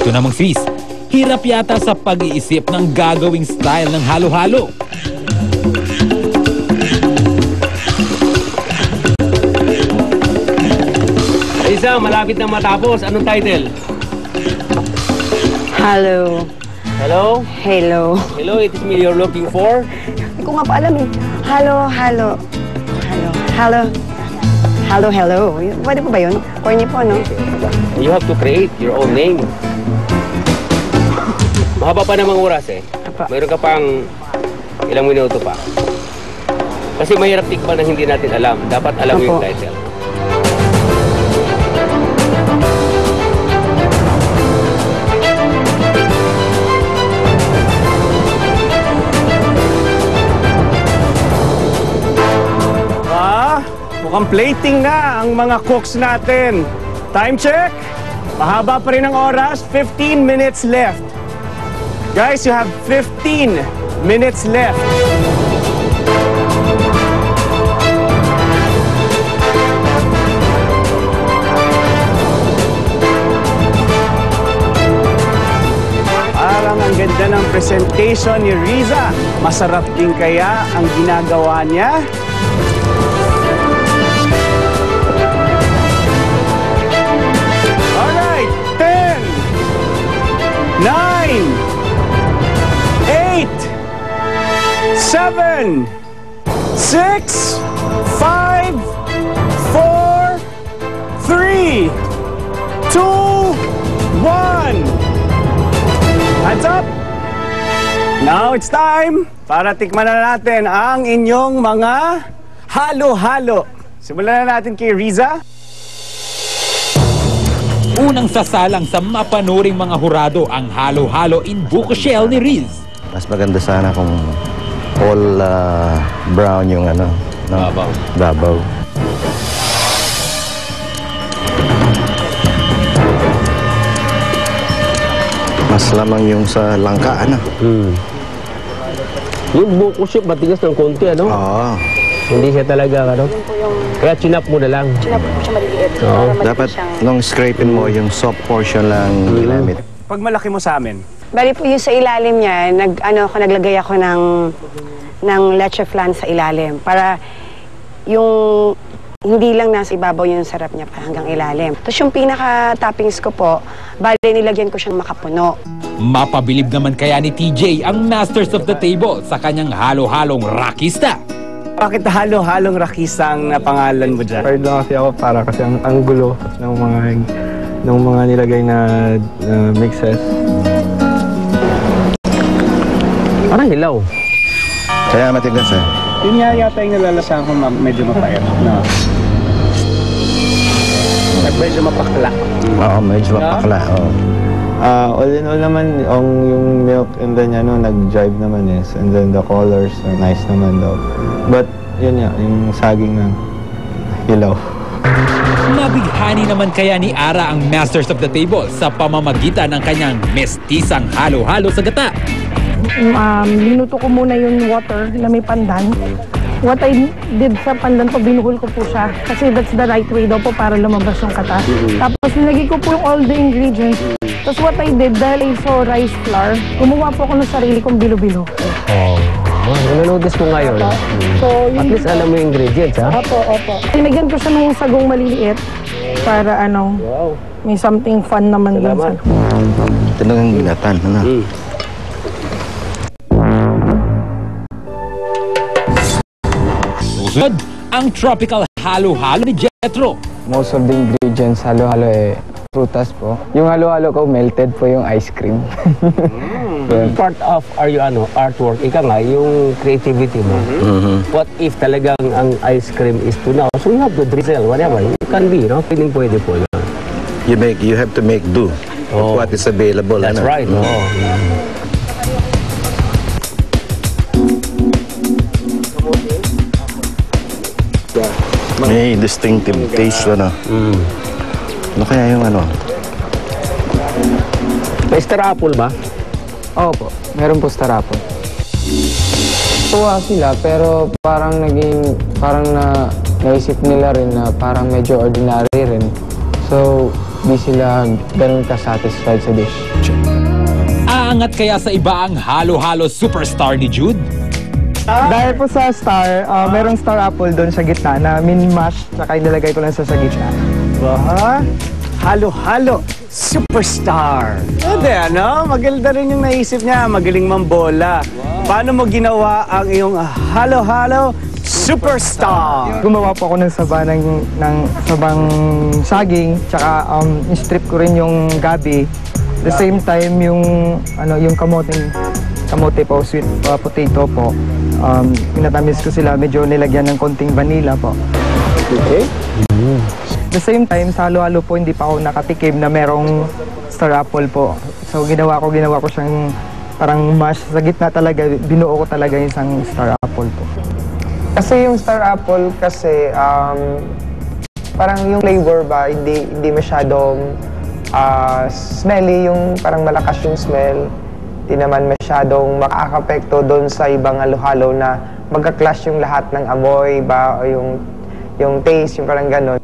Ito namang Chris, hirap yata sa pag-iisip ng gagawing style ng halo-halo. Isa, malapit na matapos. Anong title? Hello. Hello? Hello. Hello, it is me you're looking for? Hindi ko nga pa alam eh. Hello, hello. Hello, hello. Hello, hello. Pwede po ba yun? Corny po, no? You have to create your own name. Mahaba pa namang oras eh. Mayroon ka pang ilang minuto pa. Kasi mahirap tikman na hindi natin alam. Dapat alam mo yung title. Mukhang plating na ang mga cooks natin. Time check. Mahaba pa rin ang oras. 15 minutes left. Guys, you have 15 minutes left. Parang ang ganda ng presentation ni Riza. Masarap din kaya ang ginagawa niya? Alright, 10, 9, 8, 7, 6, 5, 4, 3, 2, 1. Hands up! Now it's time para tikman na natin ang inyong mga halo-halo. Simulan na natin kay Riza. Unang sasalang sa mapanuring mga hurado ang halo-halo in buko shell ni Riz. Mas maganda sana kung all brown yung ano, no? Babaw. Mas lamang yung sa langka, ano? Yung buko siya, matigas ng konti, ano? Oo. Hindi siya talaga, ano? Kaya chinap mo na lang. Chinap mo siya maliliit. Dapat nung scrapin mo, yung soft portion lang ginamit. Pag malaki mo sa amin. Bali po yung sa ilalim niya, naglagay ako ng leche flan sa ilalim. Para yung hindi lang nasa ibabaw yung sarap niya pa hanggang ilalim. Tapos yung pinaka-toppings ko po, bali nilagyan ko siyang makapuno. Mapabilib naman kaya ni TJ ang masters of the table sa kanyang halo-halong rakista. Bakit halo-halong rakisa ang pangalan mo dyan? Proud lang kasi ako para kasi ang gulo ng mga nilagay na mixes. Parang hilaw. Kaya matigas eh. Yun nga yata yung nalalasahan ko medyo mapait. No? Medyo mapakla. Oo, medyo mapakla. Oo. All in all naman, yung milk and then nag-jive naman is, and then the colors are nice naman daw. But yun nga, yung saging na hilaw. Nabighani naman kaya ni Ara ang masters of the table sa pamamagitan ng kanyang mestisang halo-halo sa gata. Binuto ko muna yung water na may pandan. What I did sa pandan po, binuhol ko po siya. Kasi that's the right way daw po para lumabas yung kata. Tapos nilagay ko po yung all the ingredients. Tapos what I did, dahil I saw rice flour, gumawa po ako ng sarili kong bilo-bilo. Nanonotice mo ngayon. So, At least alam mo yung ingredients, ha? Opo. Tinagyan ko siya ng sagong maliliit para may something fun naman din. Ito na ang ginatan. Ano? Susunod, ang tropical halo-halo ni Jetro. Most of the ingredients halo-halo prutas po. Yung halo-halo ko, melted po yung ice cream. Part of artwork, ika nga, yung creativity mo. What if talagang ang ice cream is tuna? So you have to drizzle, whatever. It can be, no? Piling pwede po. You have to make do of what is available. That's ano? right. May distinctive taste, ano? Ano kaya yung ano? May star apple ba? Opo, meron po star apple. Tuwa sila, pero parang naisip nila rin na parang medyo ordinary rin. So, di sila ganun ka-satisfied sa dish. question. Aangat kaya sa iba ang halo-halo superstar ni Jude? Dahil po sa star, merong star apple doon sa gitna na min-mash, saka inilagay ko lang sa gitna. Ba? Halo-halo. Superstar. Hindi, ano? Maganda rin yung naisip niya. Magaling mambola. Paano mo ginawa ang iyong halo-halo superstar? Gumawa po ako ng saba ng sabang saging, tsaka strip ko rin yung gabi. The same time yung kamote po, sweet potato po. Pinatamis ko sila, medyo nilagyan ng konting vanilla po. Okay. The same time, sa halo-halo po, hindi pa ako nakatikim na merong star apple po. So ginawa ko siyang parang mash. Sa gitna talaga, binuo ko talaga yung isang star apple po. Kasi yung star apple kasi, parang yung flavor ba, hindi masyadong smelly, yung parang malakas yung smell. Hindi naman masyadong makakapekto doon sa ibang halo-halo na magka-clash yung lahat ng amoy ba, o yung taste, yung parang gano'n.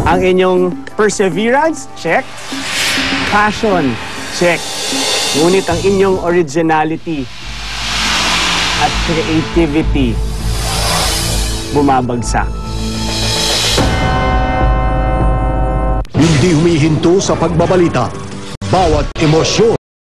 Ang inyong perseverance, check. Passion, check. Ngunit ang inyong originality at creativity, bumabagsak. Hindi humihinto sa pagbabalita. Bawat emosyon